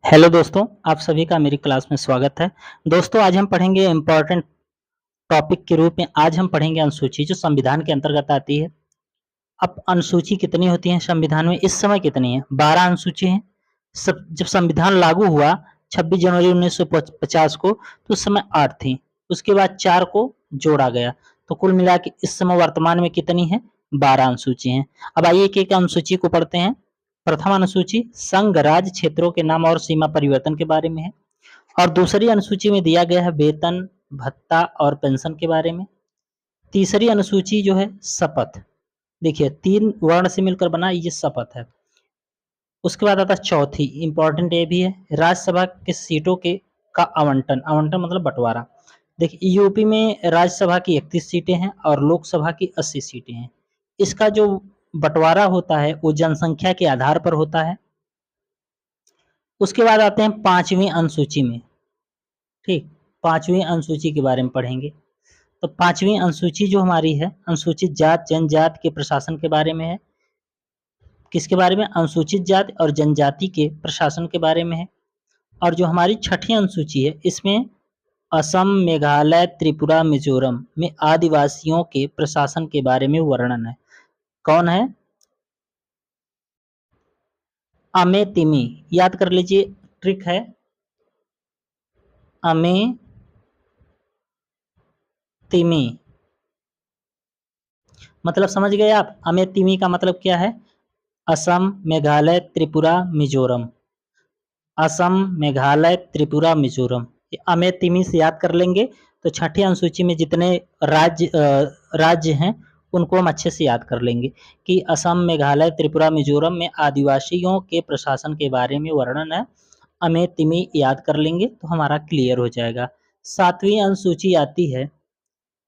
Hello दोस्तों, आप सभी का मेरी क्लास में स्वागत है। दोस्तों, आज हम पढ़ेंगे इम्पोर्टेंट टॉपिक के रूप में आज हम पढ़ेंगे अनुसूची जो संविधान के अंतर्गत आती है। अब अनुसूची कितनी होती है संविधान में? इस समय कितनी है? 12 अनुसूची हैं। सब जब संविधान लागू हुआ 26 जनवरी 1950 को तो उस समय 8 थी। उसके बाद 4 को जोड़ा गया तो कुल मिला के इस समय वर्तमान में कितनी है? 12 अनुसूची हैं। अब आइए एक-एक अनुसूची को पढ़ते हैं। प्रथम अनुसूची संघ राज्य क्षेत्रों के नाम और सीमा परिवर्तन के बारे में है। और दूसरी अनुसूची में दिया गया है वेतन, भत्ता और पेंशन के बारे में। तीसरी अनुसूची जो है शपथ, देखिए 3 वर्ण से मिलकर बना ये शपथ है। उसके बाद आता है चौथी, इंपॉर्टेंट ये भी है, राज्यसभा के सीटों के का आवंटन। आवंटन मतलब बंटवारा। देखिए यूपी में राज्यसभा की 31 सीटें हैं और लोकसभा की 80 सीटें हैं। इसका जो बंटवारा होता है वो जनसंख्या के आधार पर होता है। उसके बाद आते हैं 5वीं अनुसूची में। ठीक, 5वीं अनुसूची के बारे में पढ़ेंगे। तो 5वीं अनुसूची जो हमारी है, अनुसूचित जात जनजाति के प्रशासन के बारे में है। किसके बारे में? अनुसूचित जाति और जनजाति के प्रशासन के बारे में है। और जो हमारी 6ठी अनुसूची है इसमें असम, मेघालय, त्रिपुरा, मिजोरम में आदिवासियों के प्रशासन के बारे में वर्णन है। कौन है? अमेतिमी, याद कर लीजिए, ट्रिक है अमेतिमी। मतलब समझ गए आप? अमेतिमी का मतलब क्या है? असम, मेघालय, त्रिपुरा, मिजोरम। असम, मेघालय, त्रिपुरा, मिजोरम। अमेतिमी से याद कर लेंगे तो 6ठी अनुसूची में जितने राज्य हैं उनको हम अच्छे से याद कर लेंगे कि असम, मेघालय, त्रिपुरा, मिजोरम में आदिवासियों के प्रशासन के बारे में वर्णन है। अमेतिमी याद कर लेंगे तो हमारा क्लियर हो जाएगा। 7वीं अनुसूची आती है।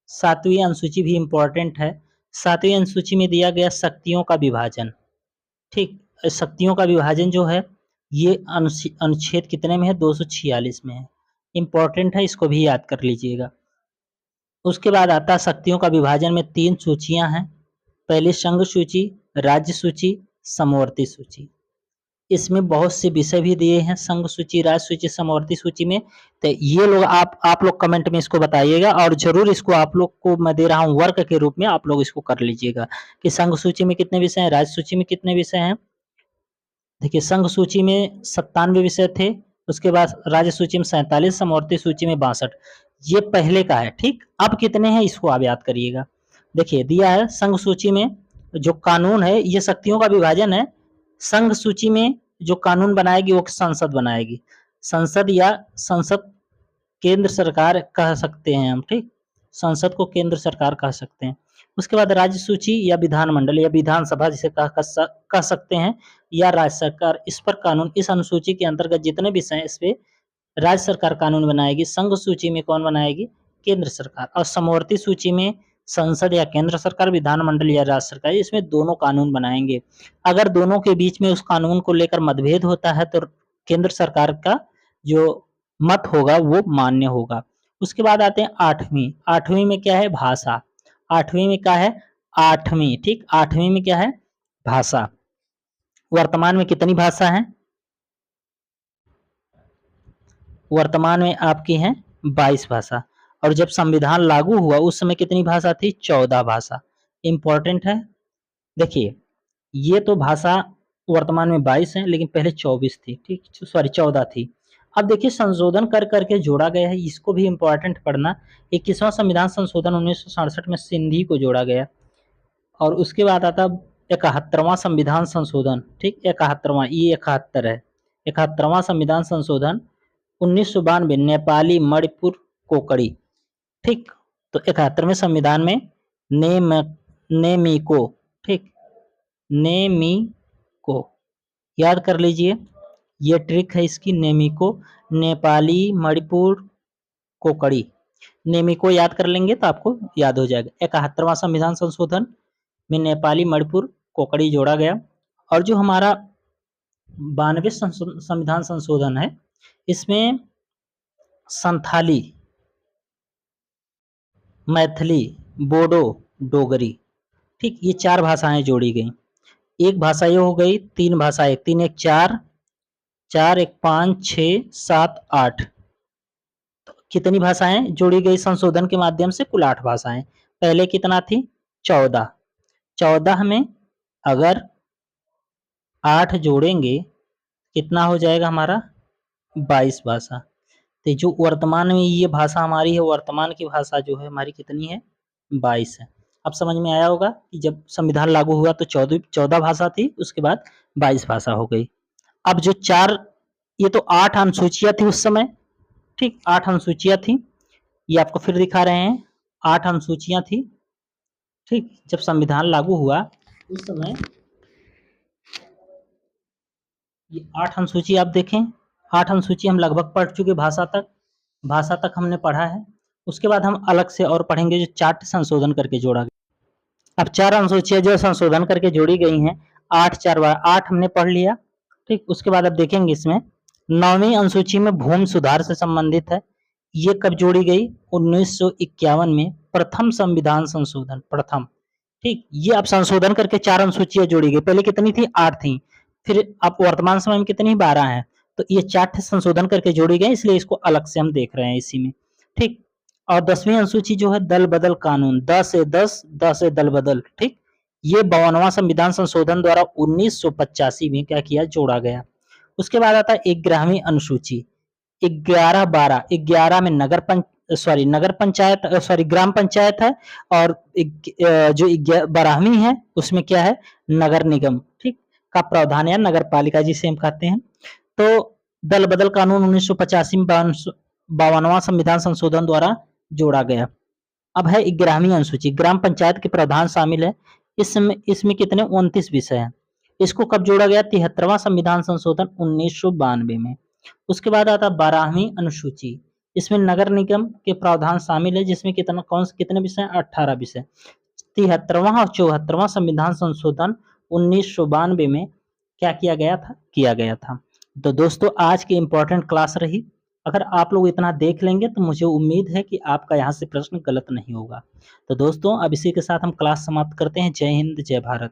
7वीं अनुसूची भी इम्पोर्टेंट है। 7वीं अनुसूची में दिया गया शक्तियों का विभाजन। ठीक, शक्तियों का विभाजन जो है ये अनुच्छेद कितने में है? 246 में है। इम्पोर्टेंट है, इसको भी याद कर लीजिएगा। उसके बाद आता है शक्तियों का विभाजन में 3 सूचियां हैं। पहली संघ सूची, राज्य सूची, समवर्ती सूची। इसमें बहुत से विषय भी दिए हैं संघ सूची, राज्य सूची, समवर्ती सूची में। तो ये लोग आप लोग कमेंट में इसको बताइएगा और जरूर इसको आप लोग को मैं दे रहा हूँ वर्क के रूप में, आप लोग इसको कर लीजिएगा कि संघ सूची में कितने विषय हैं, राज्य सूची में कितने विषय हैं। देखिए संघ सूची में 97 विषय थे। उसके बाद राज्य सूची में 47, समवर्ती सूची में 62। ये पहले का है। ठीक, अब कितने हैं इसको आप याद करिएगा। देखिए दिया है संघ सूची में जो कानून है ये शक्तियों का विभाजन है। संघ सूची में जो कानून बनाएगी वो संसद बनाएगी। संसद या संसद केंद्र सरकार कह सकते हैं हम। ठीक, संसद को केंद्र सरकार कह सकते हैं। उसके बाद राज्य सूची या विधानमंडल या विधानसभा जिसे कह सकते हैं, या राज्य सरकार इस पर कानून, इस अनुसूची के अंतर्गत जितने विषय हैं इस पे राज्य सरकार कानून बनाएगी। संघ सूची में कौन बनाएगी? केंद्र सरकार। और समवर्ती सूची में संसद या केंद्र सरकार, विधानमंडल या राज्य सरकार, इसमें दोनों कानून बनाएंगे। अगर दोनों के बीच में उस कानून को लेकर मतभेद होता है तो केंद्र सरकार का जो मत होगा वो मान्य होगा। उसके बाद आते हैं 8वीं। 8वीं में क्या है? भाषा। 8वीं में क्या है? 8वीं, ठीक, 8वीं में क्या है? भाषा। वर्तमान में कितनी भाषा है? वर्तमान में आपकी है 22 भाषा। और जब संविधान लागू हुआ उस समय कितनी भाषा थी? 14 भाषा। इंपॉर्टेंट है। देखिए ये तो भाषा वर्तमान में 22 है लेकिन पहले 24 थी। ठीक, सॉरी 14 थी। अब देखिए संशोधन कर करके जोड़ा गया है, इसको भी इंपॉर्टेंट पढ़ना। 21वां संविधान संशोधन 1967 में सिंधी को जोड़ा गया। और उसके बाद आता 71वां संविधान संशोधन। ठीक, 71वां, ये 71 है। 71वां संविधान संशोधन 1992 नेपाली, मणिपुर, कोकड़ी। ठीक, तो 71वें संविधान में नेम नेमिको, ठीक, नेमिको याद कर लीजिए, ये ट्रिक है इसकी। नेमिको, नेपाली, मणिपुर, कोकड़ी। नेमिको याद कर लेंगे तो आपको याद हो जाएगा। 71वां संविधान संशोधन में नेपाली, मणिपुर, कोकड़ी जोड़ा गया। और जो हमारा 92 संविधान संशोधन है इसमें संथाली, मैथिली, बोडो, डोगरी, ठीक, ये 4 भाषाएं जोड़ी गई। एक भाषा ये हो गई, 3 भाषाएं, 3 1 4, 4 1 5 6 7 8 कितनी भाषाएं जोड़ी गई संशोधन के माध्यम से? कुल 8 भाषाएं। पहले कितना थी? 14। 14 में अगर 8 जोड़ेंगे कितना हो जाएगा हमारा? 22 भाषा। तो जो वर्तमान में ये भाषा हमारी है, वर्तमान की भाषा जो है हमारी कितनी है? 22 है। अब समझ में आया होगा कि जब संविधान लागू हुआ तो 14 भाषा थी, उसके बाद 22 भाषा हो गई। अब जो 4 ये तो 8 अनुसूचियां थी उस समय, ठीक, 8 अनुसूचियां थी। ये आपको फिर दिखा रहे हैं, 8 अनुसूचियां थी, ठीक। जब संविधान लागू हुआ उस समय ये 8 अनुसूची आप देखें, 8 अनुसूची हम लगभग पढ़ चुके भाषा तक हमने पढ़ा है। उसके बाद हम अलग से और पढ़ेंगे जो 4 संशोधन करके जोड़ा गया। अब 4 अनुसूचियां जो संशोधन करके जोड़ी गई हैं, 8 4 8 हमने पढ़ लिया, ठीक। उसके बाद अब देखेंगे इसमें 9वीं अनुसूची में भूमि सुधार से संबंधित है। ये कब जोड़ी गई? 1951 में प्रथम संविधान संशोधन, प्रथम, ठीक। ये अब संशोधन करके 4 अनुसूचियां जोड़ी गई। पहले कितनी थी? 8 थी। फिर अब वर्तमान समय में कितनी? 12 है। तो ये 4 संशोधन करके जोड़ी गई, इसलिए इसको अलग से हम देख रहे हैं इसी में, ठीक। और 10वीं अनुसूची जो है दल बदल कानून, 10 से 10, 10 से दल बदल, ठीक। ये 52वां संविधान संशोधन द्वारा 1985 में क्या किया? जोड़ा गया। उसके बाद आता है 11वीं अनुसूची, 11 12, 11 में ग्राम पंचायत है, और जो 12वीं है उसमें क्या है? नगर निगम, ठीक, का प्रावधान या नगर पालिका जिसे हम कहते हैं। तो दल बदल कानून 1985 में 52वां संविधान संशोधन द्वारा जोड़ा गया। अब है 11वीं अनुसूची, ग्राम पंचायत के प्रावधान शामिल है। इसमें कितने? 29 विषय हैं। इसको कब जोड़ा गया? 73वां संविधान संशोधन 1992 में। उसके बाद आता 12वीं अनुसूची, इसमें नगर निगम के प्रावधान शामिल है, जिसमें कितने विषय? 18 विषय। 73वां और 74वां संविधान संशोधन 1992 में क्या किया गया था? किया गया था। तो दोस्तों आज की इम्पोर्टेंट क्लास रही। अगर आप लोग इतना देख लेंगे तो मुझे उम्मीद है कि आपका यहाँ से प्रश्न गलत नहीं होगा। तो दोस्तों अब इसी के साथ हम क्लास समाप्त करते हैं। जय हिंद, जय भारत।